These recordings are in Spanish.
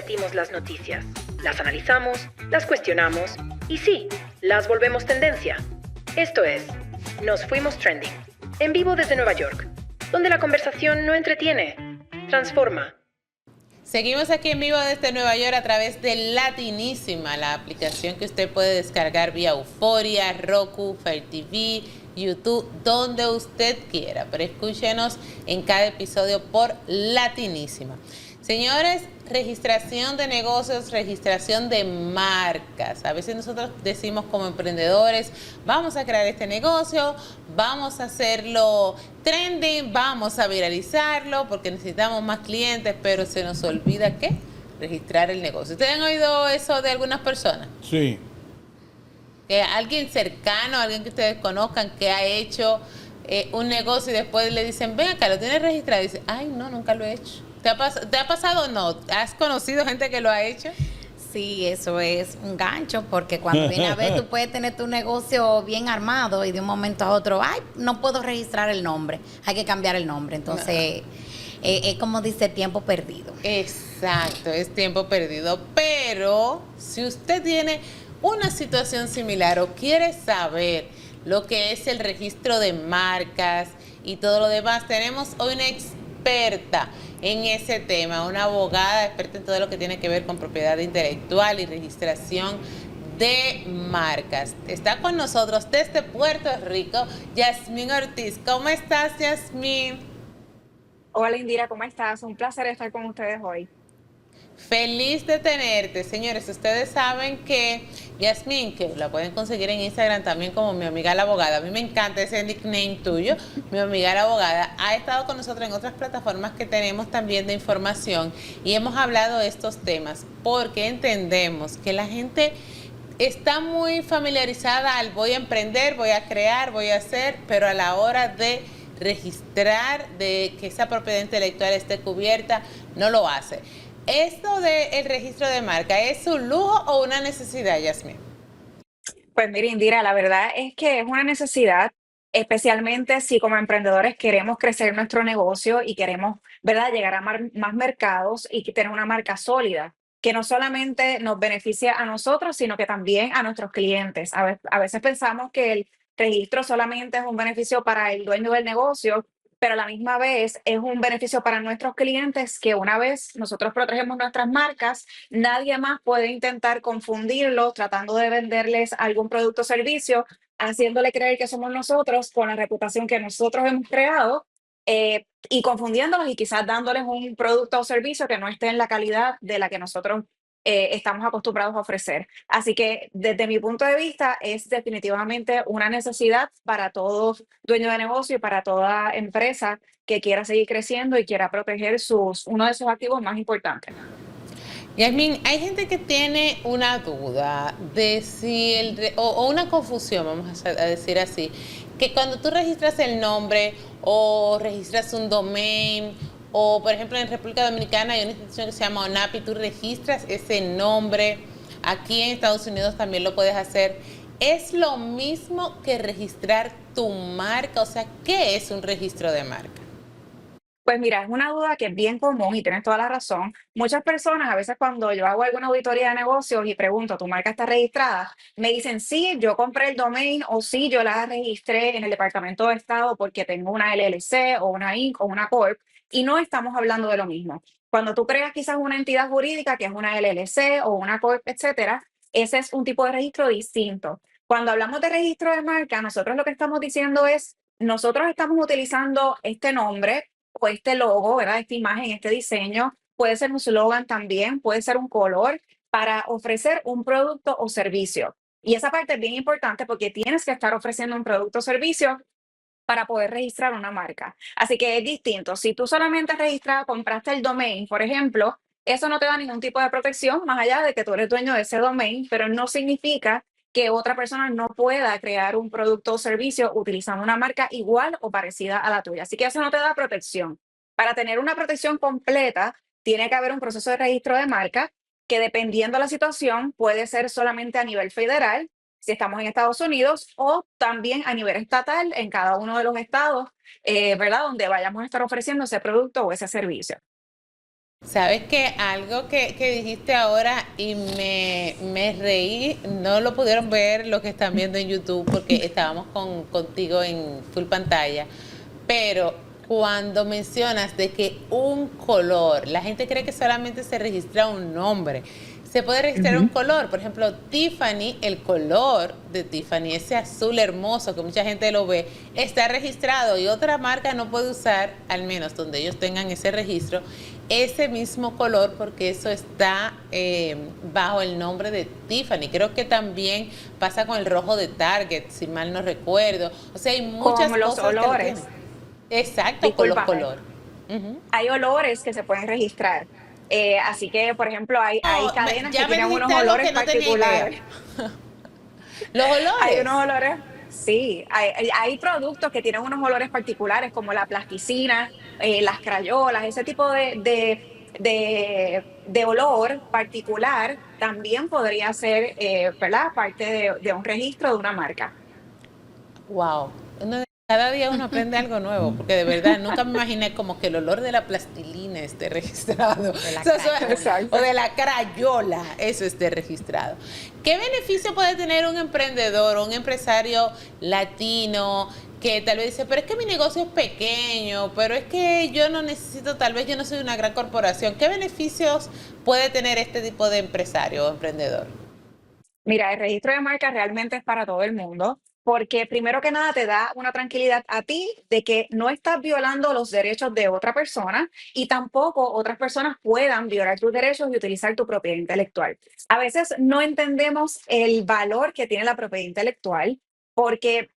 debatimos las noticias, las analizamos, las cuestionamos y sí, las volvemos tendencia. Esto es Nos Fuimos Trending, en vivo desde Nueva York, donde la conversación no entretiene, transforma. Seguimos aquí en vivo desde Nueva York a través de Latinísima, la aplicación que usted puede descargar vía Euforia, Roku, Fire TV, YouTube, donde usted quiera. Pero escúchenos en cada episodio por Latinísima. Señores, registración de negocios, registración de marcas. A veces nosotros decimos como emprendedores, vamos a crear este negocio, vamos a hacerlo trending, vamos a viralizarlo porque necesitamos más clientes, pero se nos olvida ¿qué? Registrar el negocio. ¿Ustedes han oído eso de algunas personas? Sí. Que alguien cercano, alguien que ustedes conozcan que ha hecho un negocio y después le dicen, ven acá, ¿lo tienes registrado? Y dice, ay, no, nunca lo he hecho. ¿Te ha pasado o no? ¿Has conocido gente que lo ha hecho? Sí, eso es un gancho, porque cuando viene a ver, tú puedes tener tu negocio bien armado y de un momento a otro, ay, no puedo registrar el nombre, hay que cambiar el nombre. Entonces, es como dice, tiempo perdido. Exacto, es tiempo perdido. Pero si usted tiene una situación similar o quiere saber lo que es el registro de marcas y todo lo demás, tenemos hoy una experta en ese tema, una abogada experta en todo lo que tiene que ver con propiedad intelectual y registración de marcas. Está con nosotros desde Puerto Rico, Yasmín Ortiz. ¿Cómo estás, Yasmín? Hola Indira, ¿cómo estás? Un placer estar con ustedes hoy. Feliz de tenerte, señores. Ustedes saben que Yasmín, que la pueden conseguir en Instagram también como mi amiga la abogada. A mí me encanta ese nickname tuyo, mi amiga la abogada. Ha estado con nosotros en otras plataformas que tenemos también de información y hemos hablado de estos temas porque entendemos que la gente está muy familiarizada al voy a emprender, voy a crear, voy a hacer, pero a la hora de registrar, de que esa propiedad intelectual esté cubierta, no lo hace. ¿Esto del registro de marca es un lujo o una necesidad, Yasmín? Pues mira, Indira, la verdad es que es una necesidad, especialmente si como emprendedores queremos crecer nuestro negocio y queremos, ¿verdad?, llegar a más mercados y que tener una marca sólida, que no solamente nos beneficia a nosotros, sino que también a nuestros clientes. A veces pensamos que el registro solamente es un beneficio para el dueño del negocio, pero a la misma vez es un beneficio para nuestros clientes que una vez nosotros protegemos nuestras marcas, nadie más puede intentar confundirlos tratando de venderles algún producto o servicio, haciéndole creer que somos nosotros con la reputación que nosotros hemos creado, y confundiéndolos y quizás dándoles un producto o servicio que no esté en la calidad de la que nosotros estamos acostumbrados a ofrecer. Así que desde mi punto de vista es definitivamente una necesidad para todo dueño de negocio y para toda empresa que quiera seguir creciendo y quiera proteger uno de sus activos más importantes. Yasmín, hay gente que tiene una duda de si o una confusión, vamos a decir así, que cuando tú registras el nombre o registras un domain o por ejemplo en República Dominicana hay una institución que se llama ONAPI, tú registras ese nombre, aquí en Estados Unidos también lo puedes hacer. ¿Es lo mismo que registrar tu marca? O sea, ¿qué es un registro de marca? Pues mira, es una duda que es bien común y tienes toda la razón. Muchas personas, a veces cuando yo hago alguna auditoría de negocios y pregunto, ¿tu marca está registrada? Me dicen, sí, yo compré el domain o sí, yo la registré en el Departamento de Estado porque tengo una LLC o una Inc. o una Corp. Y no estamos hablando de lo mismo. Cuando tú creas quizás una entidad jurídica que es una LLC o una Corp, etcétera, ese es un tipo de registro distinto. Cuando hablamos de registro de marca, nosotros lo que estamos diciendo es, nosotros estamos utilizando este nombre o este logo, ¿verdad? Esta imagen, este diseño, puede ser un slogan también, puede ser un color para ofrecer un producto o servicio. Y esa parte es bien importante porque tienes que estar ofreciendo un producto o servicio para poder registrar una marca. Así que es distinto. Si tú solamente compraste el domain, por ejemplo, eso no te da ningún tipo de protección más allá de que tú eres dueño de ese domain, pero no significa que otra persona no pueda crear un producto o servicio utilizando una marca igual o parecida a la tuya. Así que eso no te da protección. Para tener una protección completa, tiene que haber un proceso de registro de marca que dependiendo de la situación puede ser solamente a nivel federal si estamos en Estados Unidos o también a nivel estatal en cada uno de los estados, ¿verdad? Donde vayamos a estar ofreciendo ese producto o ese servicio. Sabes que algo que dijiste ahora y me reí, no lo pudieron ver los que están viendo en YouTube porque estábamos contigo en full pantalla, pero cuando mencionas de que un color, la gente cree que solamente se registra un nombre, se puede registrar un Ujú. color, por ejemplo, Tiffany, el color de Tiffany, ese azul hermoso que mucha gente lo ve, está registrado y otra marca no puede usar, al menos donde ellos tengan ese registro, ese mismo color porque eso está bajo el nombre de Tiffany. Creo que también pasa con el rojo de Target, si mal no recuerdo. O sea, hay muchas Con los cosas que lo tienen. olores, Exacto, con los discúlpame, colores. Ujú. hay olores que se pueden registrar. Así que, por ejemplo, hay Oh, cadenas que ya me tienen unos dijiste algo olores que no tenía idea. particulares. Los Hay olores. unos olores, sí, hay productos que tienen unos olores particulares como la plasticina, las crayolas, ese tipo de olor particular también podría ser, ¿verdad? Parte de un registro de una marca. Wow. Cada día uno aprende algo nuevo, porque de verdad nunca me imaginé como que el olor de la plastilina esté registrado. De la O sea, crayola. o Exacto. de la crayola, eso esté registrado. ¿Qué beneficio puede tener un emprendedor o un empresario latino que tal vez dice, pero es que mi negocio es pequeño, pero es que yo no necesito, tal vez yo no soy una gran corporación? ¿Qué beneficios puede tener este tipo de empresario o emprendedor? Mira, el registro de marca realmente es para todo el mundo, porque primero que nada te da una tranquilidad a ti de que no estás violando los derechos de otra persona y tampoco otras personas puedan violar tus derechos y utilizar tu propiedad intelectual. A veces no entendemos el valor que tiene la propiedad intelectual porque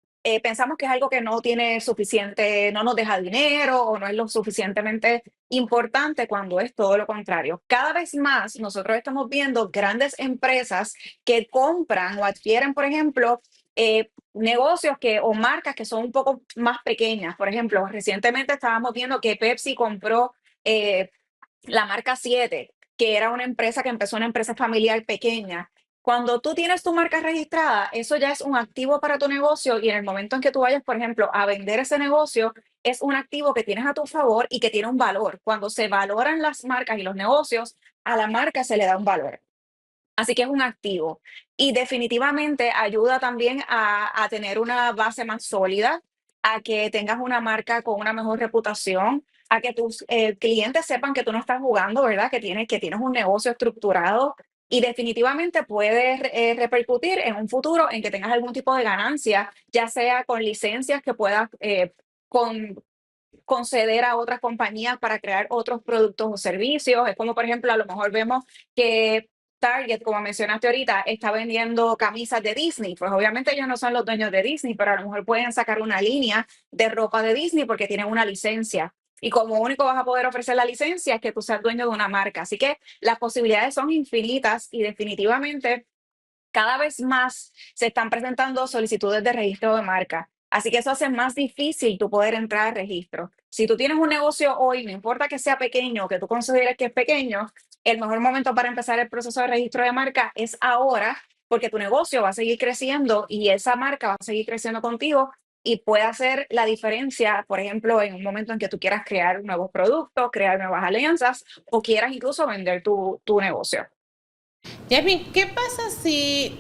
pensamos que es algo que no tiene suficiente, no nos deja dinero o no es lo suficientemente importante cuando es todo lo contrario. Cada vez más nosotros estamos viendo grandes empresas que compran o adquieren, por ejemplo, negocios o marcas que son un poco más pequeñas. Por ejemplo, recientemente estábamos viendo que Pepsi compró eh, la marca 7, que era una empresa que empezó una empresa familiar pequeña. Cuando tú tienes tu marca registrada, eso ya es un activo para tu negocio y en el momento en que tú vayas, por ejemplo, a vender ese negocio, es un activo que tienes a tu favor y que tiene un valor. Cuando se valoran las marcas y los negocios, a la marca se le da un valor. Así que es un activo y definitivamente ayuda también a tener una base más sólida, a que tengas una marca con una mejor reputación, a que tus clientes sepan que tú no estás jugando, ¿verdad? Que tienes un negocio estructurado y definitivamente puede repercutir en un futuro en que tengas algún tipo de ganancia, ya sea con licencias que puedas con, conceder a otras compañías para crear otros productos o servicios. Es como, por ejemplo, a lo mejor vemos que Target, como mencionaste ahorita, está vendiendo camisas de Disney. Pues obviamente ellos no son los dueños de Disney, pero a lo mejor pueden sacar una línea de ropa de Disney porque tienen una licencia. Y como único vas a poder ofrecer la licencia es que tú seas dueño de una marca. Así que las posibilidades son infinitas y definitivamente cada vez más se están presentando solicitudes de registro de marca. Así que eso hace más difícil tu poder entrar al registro. Si tú tienes un negocio hoy, no importa que sea pequeño o que tú consideres que es pequeño, el mejor momento para empezar el proceso de registro de marca es ahora, porque tu negocio va a seguir creciendo y esa marca va a seguir creciendo contigo y puede hacer la diferencia, por ejemplo, en un momento en que tú quieras crear nuevos productos, crear nuevas alianzas o quieras incluso vender tu negocio. Yasmin, ¿qué pasa si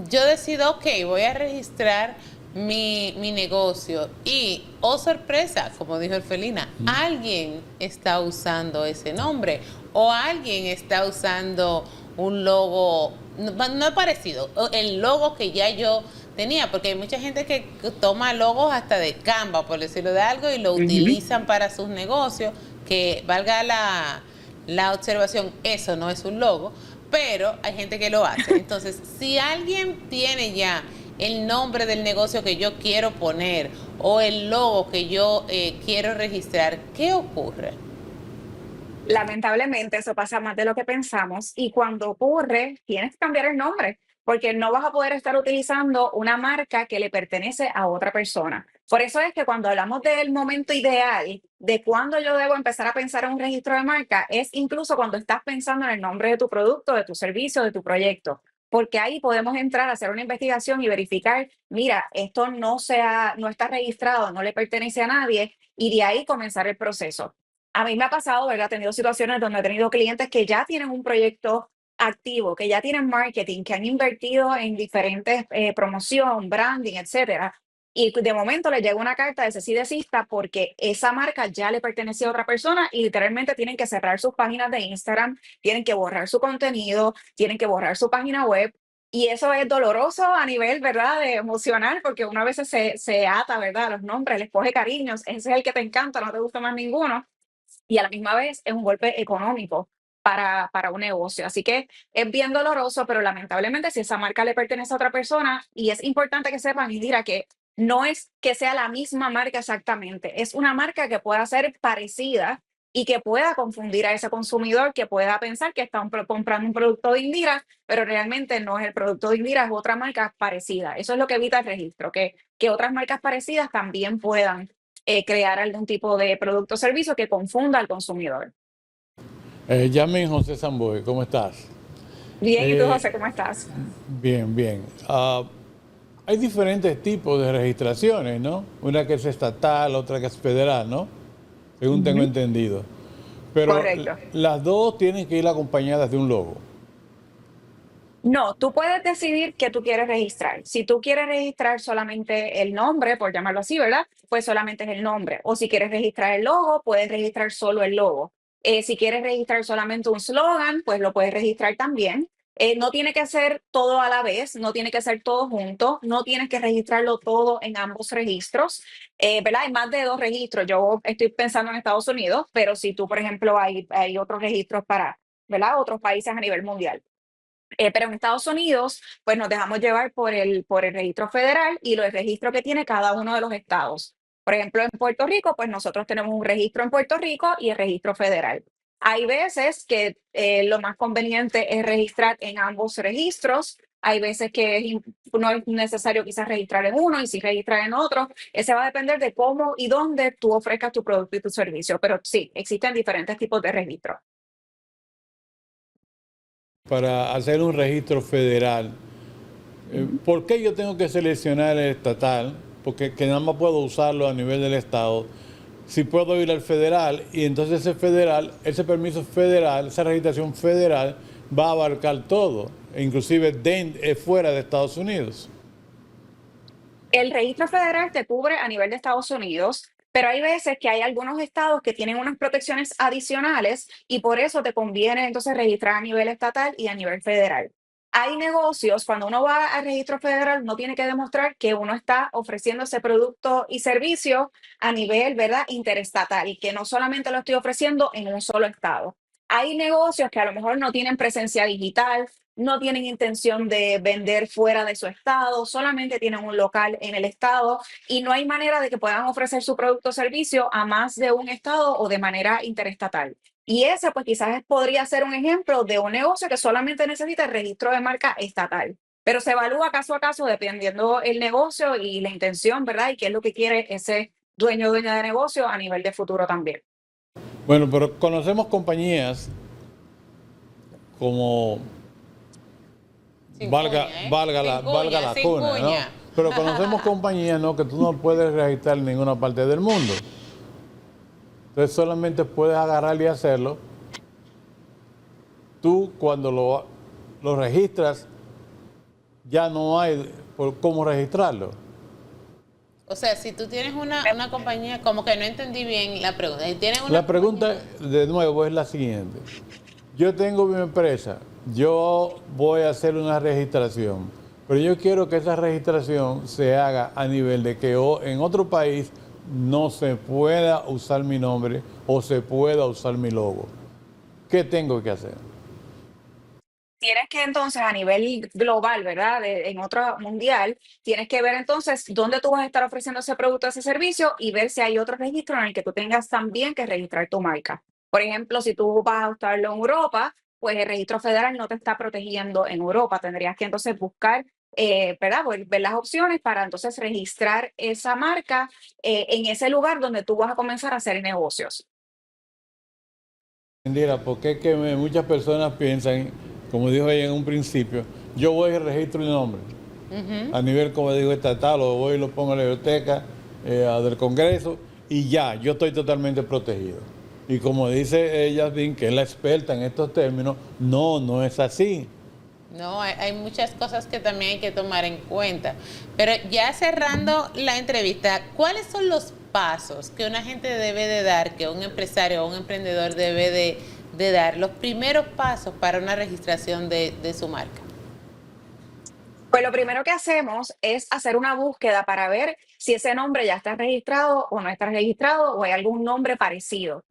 yo decido, ok, voy a registrar mi negocio y, oh sorpresa, como dijo Orfelina, alguien está usando ese nombre o alguien está usando un logo, no parecido, el logo que ya yo tenía, porque hay mucha gente que toma logos hasta de Canva, por decirlo de algo, y lo Ujú. utilizan para sus negocios, que valga la observación, eso no es un logo, pero hay gente que lo hace. Entonces, si alguien tiene ya el nombre del negocio que yo quiero poner o el logo que yo quiero registrar, ¿qué ocurre? Lamentablemente eso pasa más de lo que pensamos y cuando ocurre tienes que cambiar el nombre porque no vas a poder estar utilizando una marca que le pertenece a otra persona. Por eso es que cuando hablamos del momento ideal de cuándo yo debo empezar a pensar en un registro de marca, es incluso cuando estás pensando en el nombre de tu producto, de tu servicio, de tu proyecto. Porque ahí podemos entrar a hacer una investigación y verificar, mira, esto no está registrado, no le pertenece a nadie, y de ahí comenzar el proceso. A mí me ha pasado, ¿verdad? He tenido situaciones donde he tenido clientes que ya tienen un proyecto activo, que ya tienen marketing, que han invertido en diferentes promoción, branding, etcétera. Y de momento les llega una carta de cese y desista porque esa marca ya le pertenecía a otra persona y literalmente tienen que cerrar sus páginas de Instagram, tienen que borrar su contenido, tienen que borrar su página web. Y eso es doloroso a nivel, ¿verdad?, de emocional, porque uno a veces se ata, ¿verdad?, a los nombres, les coge cariños, ese es el que te encanta, no te gusta más ninguno y a la misma vez es un golpe económico para un negocio. Así que es bien doloroso, pero lamentablemente si esa marca le pertenece a otra persona, y es importante que sepan, Indira, que no es que sea la misma marca exactamente, es una marca que pueda ser parecida y que pueda confundir a ese consumidor, que pueda pensar que está comprando un producto de Indira, pero realmente no es el producto de Indira, es otra marca parecida. Eso es lo que evita el registro, que otras marcas parecidas también puedan crear algún tipo de producto o servicio que confunda al consumidor. Yamin José Samboy, ¿cómo estás? Bien, ¿y tú, Eh, José, cómo estás? bien, bien. Hay diferentes tipos de registraciones, ¿no? Una que es estatal, otra que es federal, ¿no? Según tengo Ujú. entendido. Pero Correcto. las dos tienen que ir acompañadas de un logo. No, tú puedes decidir qué tú quieres registrar. Si tú quieres registrar solamente el nombre, por llamarlo así, ¿verdad? Pues solamente es el nombre. O si quieres registrar el logo, puedes registrar solo el logo. Si quieres registrar solamente un slogan, pues lo puedes registrar también. No tiene que ser todo a la vez, no tiene que ser todo junto, no tienes que registrarlo todo en ambos registros, ¿verdad? Hay más de 2 registros. Yo estoy pensando en Estados Unidos, pero si tú, por ejemplo, hay otros registros para, ¿verdad? Otros países a nivel mundial. Pero en Estados Unidos, pues nos dejamos llevar por el registro federal y los registros que tiene cada uno de los estados. Por ejemplo, en Puerto Rico, pues nosotros tenemos un registro en Puerto Rico y el registro federal. Hay veces que lo más conveniente es registrar en ambos registros. Hay veces que no es necesario quizás registrar en uno y sí registrar en otro. Ese va a depender de cómo y dónde tú ofrezcas tu producto y tu servicio. Pero sí, existen diferentes tipos de registros. Para hacer un registro federal, ¿por qué yo tengo que seleccionar el estatal? Porque que nada más puedo usarlo a nivel del estado. Si puedo ir al federal y entonces ese federal, ese permiso federal, esa registración federal va a abarcar todo, inclusive fuera de Estados Unidos. El registro federal te cubre a nivel de Estados Unidos, pero hay veces que hay algunos estados que tienen unas protecciones adicionales y por eso te conviene entonces registrar a nivel estatal y a nivel federal. Hay negocios, cuando uno va al registro federal, no tiene que demostrar que uno está ofreciendo ese producto y servicio a nivel, ¿verdad?, interestatal y que no solamente lo estoy ofreciendo en un solo estado. Hay negocios que a lo mejor no tienen presencia digital, no tienen intención de vender fuera de su estado, solamente tienen un local en el estado y no hay manera de que puedan ofrecer su producto o servicio a más de un estado o de manera interestatal. Y ese pues quizás podría ser un ejemplo de un negocio que solamente necesita el registro de marca estatal. Pero se evalúa caso a caso dependiendo el negocio y la intención, ¿verdad? Y qué es lo que quiere ese dueño o dueña de negocio a nivel de futuro también. Bueno, pero conocemos compañías como Sin valga, cuña, ¿eh? valga la, Sin valga cuña, la sin cuna, ¿no? cuña. Pero conocemos compañías, ¿no?, que tú no puedes registrar en ninguna parte del mundo. Entonces solamente puedes agarrar y hacerlo. Tú cuando lo registras, ya no hay por cómo registrarlo. O sea, si tú tienes una compañía, como que no entendí bien la pregunta. Si tienes una La pregunta, de nuevo, es la siguiente. Yo tengo mi empresa, yo voy a hacer una registración, pero yo quiero que esa registración se haga a nivel de que en otro país no se pueda usar mi nombre o se pueda usar mi logo. ¿Qué tengo que hacer? Tienes que entonces a nivel global, ¿verdad? En otro mundial, tienes que ver entonces dónde tú vas a estar ofreciendo ese producto, ese servicio y ver si hay otro registro en el que tú tengas también que registrar tu marca. Por ejemplo, si tú vas a usarlo en Europa, pues el registro federal no te está protegiendo en Europa. Tendrías que entonces buscar, ¿verdad? Pues, ver las opciones para entonces registrar esa marca en ese lugar donde tú vas a comenzar a hacer negocios. Mira, porque es que muchas personas piensan, como dijo ella en un principio, yo voy y registro el nombre. A nivel, como digo, estatal, o voy y lo pongo en la biblioteca del Congreso y ya, yo estoy totalmente protegido. Y como dice Yasmin, que es la experta en estos términos, no es así. No, hay muchas cosas que también hay que tomar en cuenta. Pero ya cerrando la entrevista, ¿cuáles son los pasos que una gente debe de dar, que un empresario o un emprendedor debe de dar, los primeros pasos para una registración de su marca? Pues lo primero que hacemos es hacer una búsqueda para ver si ese nombre ya está registrado o no está registrado o hay algún nombre parecido.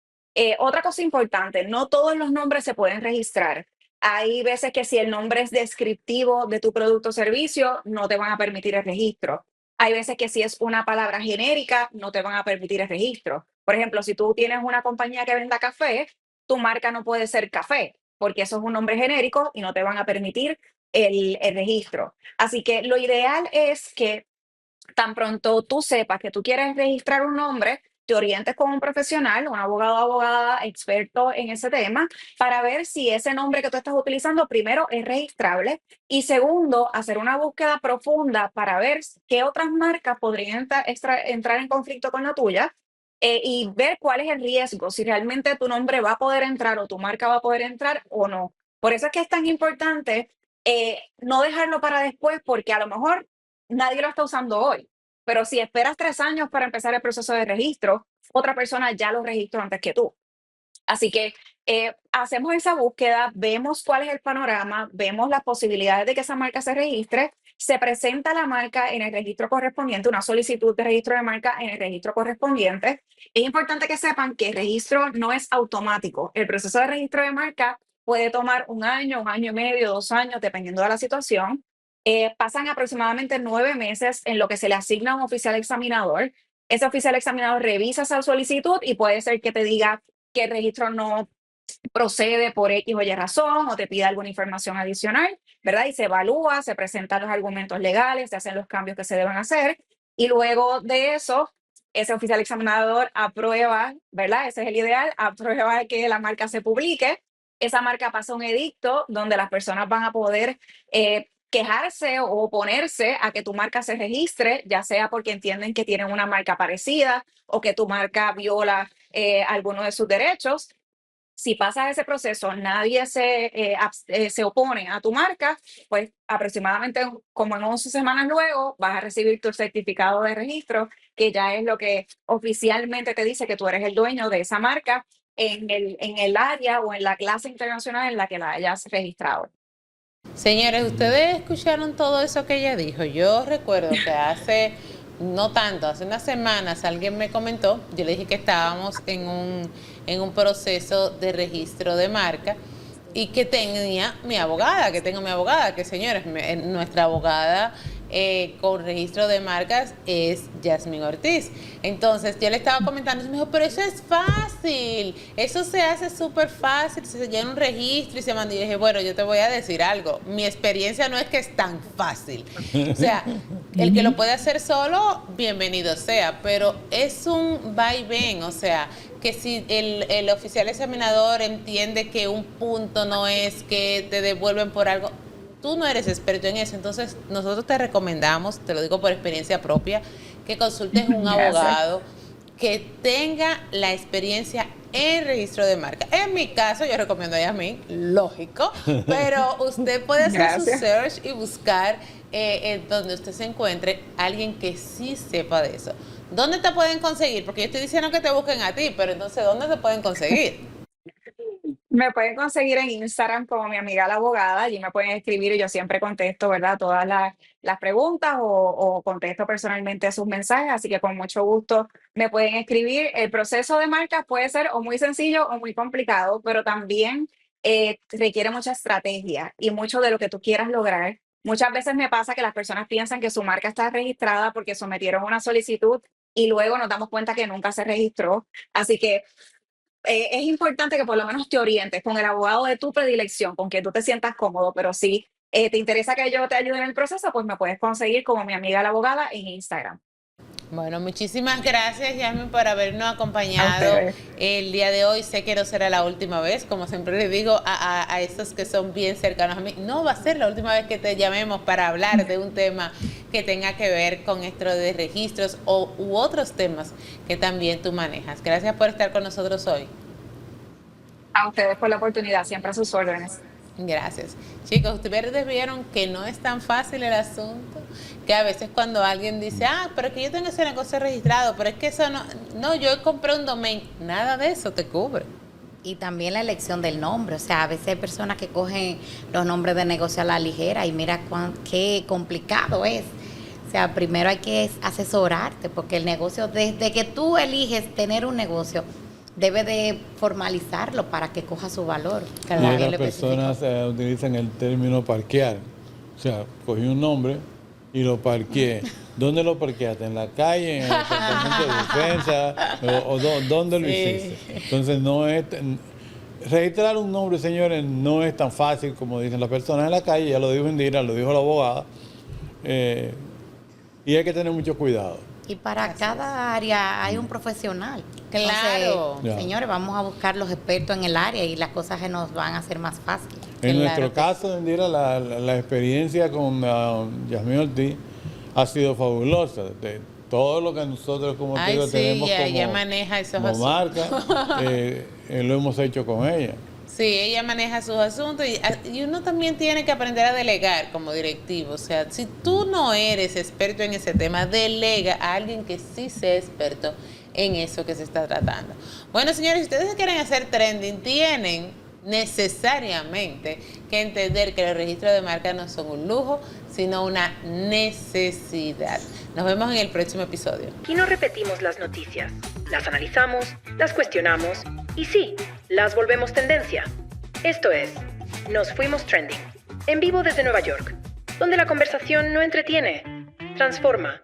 Otra cosa importante, no todos los nombres se pueden registrar. Hay veces que si el nombre es descriptivo de tu producto o servicio, no te van a permitir el registro. Hay veces que si es una palabra genérica, no te van a permitir el registro. Por ejemplo, si tú tienes una compañía que venda café, tu marca no puede ser café, porque eso es un nombre genérico y no te van a permitir el registro. Así que lo ideal es que tan pronto tú sepas que tú quieres registrar un nombre, te orientes con un profesional, un abogado o abogada experto en ese tema, para ver si ese nombre que tú estás utilizando, primero, es registrable y segundo, hacer una búsqueda profunda para ver qué otras marcas podrían entrar en conflicto con la tuya. Y ver cuál es el riesgo, si realmente tu nombre va a poder entrar o tu marca va a poder entrar o no. Por eso es que es tan importante no dejarlo para después, porque a lo mejor nadie lo está usando hoy. Pero si esperas 3 años para empezar el proceso de registro, otra persona ya lo registró antes que tú. Así que hacemos esa búsqueda, vemos cuál es el panorama, vemos las posibilidades de que esa marca se registre, se presenta la marca en el registro correspondiente, una solicitud de registro de marca en el registro correspondiente. Es importante que sepan que el registro no es automático. El proceso de registro de marca puede tomar 1 año, 1 año y medio, 2 años, dependiendo de la situación. Pasan aproximadamente 9 meses en lo que se le asigna a un oficial examinador. Ese oficial examinador revisa esa solicitud y puede ser que te diga que el registro no procede por X o Y razón o te pida alguna información adicional, ¿verdad? Y se evalúa, se presentan los argumentos legales, se hacen los cambios que se deben hacer y luego de eso, ese oficial examinador aprueba, ¿verdad? Ese es el ideal, aprueba que la marca se publique. Esa marca pasa un edicto donde las personas van a poder quejarse o oponerse a que tu marca se registre, ya sea porque entienden que tienen una marca parecida o que tu marca viola alguno de sus derechos. Si pasas ese proceso, nadie se opone a tu marca, pues aproximadamente como en 11 semanas luego vas a recibir tu certificado de registro, que ya es lo que oficialmente te dice que tú eres el dueño de esa marca en el área o en la clase internacional en la que la hayas registrado. Señores, ustedes escucharon todo eso que ella dijo. Yo recuerdo que hace, no tanto, hace unas semanas alguien me comentó, yo le dije que estábamos en un proceso de registro de marca y que tenía mi abogada, que señores, nuestra abogada con registro de marcas es Yasmin Ortiz. Entonces yo le estaba comentando y me dijo, pero eso es fácil, eso se hace súper fácil, se llena un registro y se manda. Y yo dije, bueno, yo te voy a decir algo, mi experiencia no es que es tan fácil. O sea, el que lo puede hacer solo, bienvenido sea, pero es un va y ven, o sea, que si el oficial examinador entiende que un punto no es que te devuelven por algo, tú no eres experto en eso, entonces nosotros te recomendamos, te lo digo por experiencia propia, que consultes un abogado que tenga la experiencia en registro de marca. En mi caso, yo recomiendo a Yasmin, lógico, pero usted puede hacer su search y buscar en donde usted se encuentre alguien que sí sepa de eso. ¿Dónde te pueden conseguir? Porque yo estoy diciendo que te busquen a ti, pero entonces, ¿dónde te pueden conseguir? Me pueden conseguir en Instagram como mi amiga la abogada, allí me pueden escribir y yo siempre contesto, ¿verdad? Todas las preguntas o contesto personalmente sus mensajes, así que con mucho gusto me pueden escribir. El proceso de marca puede ser o muy sencillo o muy complicado, pero también requiere mucha estrategia y mucho de lo que tú quieras lograr. Muchas veces me pasa que las personas piensan que su marca está registrada porque sometieron una solicitud y luego nos damos cuenta que nunca se registró. Así que es importante que por lo menos te orientes con el abogado de tu predilección, con que tú te sientas cómodo, pero si te interesa que yo te ayude en el proceso, pues me puedes conseguir como mi amiga la abogada en Instagram. Bueno, muchísimas gracias, Yasmin, por habernos acompañado el día de hoy. Sé que no será la última vez, como siempre les digo a esos que son bien cercanos a mí, no va a ser la última vez que te llamemos para hablar de un tema que tenga que ver con esto de registros u otros temas que también tú manejas. Gracias por estar con nosotros hoy. A ustedes por la oportunidad, siempre a sus órdenes. Gracias. Chicos, ustedes vieron que no es tan fácil el asunto, que a veces cuando alguien dice, pero es que yo tengo ese negocio registrado, pero es que eso no, yo compré un domain, nada de eso te cubre. Y también la elección del nombre, o sea, a veces hay personas que cogen los nombres de negocio a la ligera y mira qué complicado es. O sea, primero hay que asesorarte, porque el negocio, desde que tú eliges tener un negocio, debe de formalizarlo para que coja su valor. Y las personas utilizan el término parquear. O sea, cogí un nombre y lo parqueé. ¿Dónde lo parqueaste? ¿En la calle? ¿En el departamento de defensa? ¿Dónde lo hiciste? Entonces, registrar un nombre, señores, no es tan fácil como dicen las personas en la calle. Ya lo dijo Indira, lo dijo la abogada. Y hay que tener mucho cuidado. Y para cada área hay un profesional. Claro. Entonces, señores, vamos a buscar los expertos en el área y las cosas se nos van a hacer más fáciles. En nuestro caso, Indira, la experiencia con Yasmín Ortiz ha sido fabulosa. De todo lo que nosotros, como te digo, tenemos ella maneja esos como marca, lo hemos hecho con ella. Sí, ella maneja sus asuntos y uno también tiene que aprender a delegar como directivo. O sea, si tú no eres experto en ese tema, delega a alguien que sí sea experto en eso que se está tratando. Bueno, señores, si ustedes quieren hacer trending, tienen necesariamente que entender que los registros de marca no son un lujo, sino una necesidad. Nos vemos en el próximo episodio. Aquí no repetimos las noticias, las analizamos, las cuestionamos y sí, las volvemos tendencia. Esto es, Nos Fuimos Trending, en vivo desde Nueva York, donde la conversación no entretiene, transforma.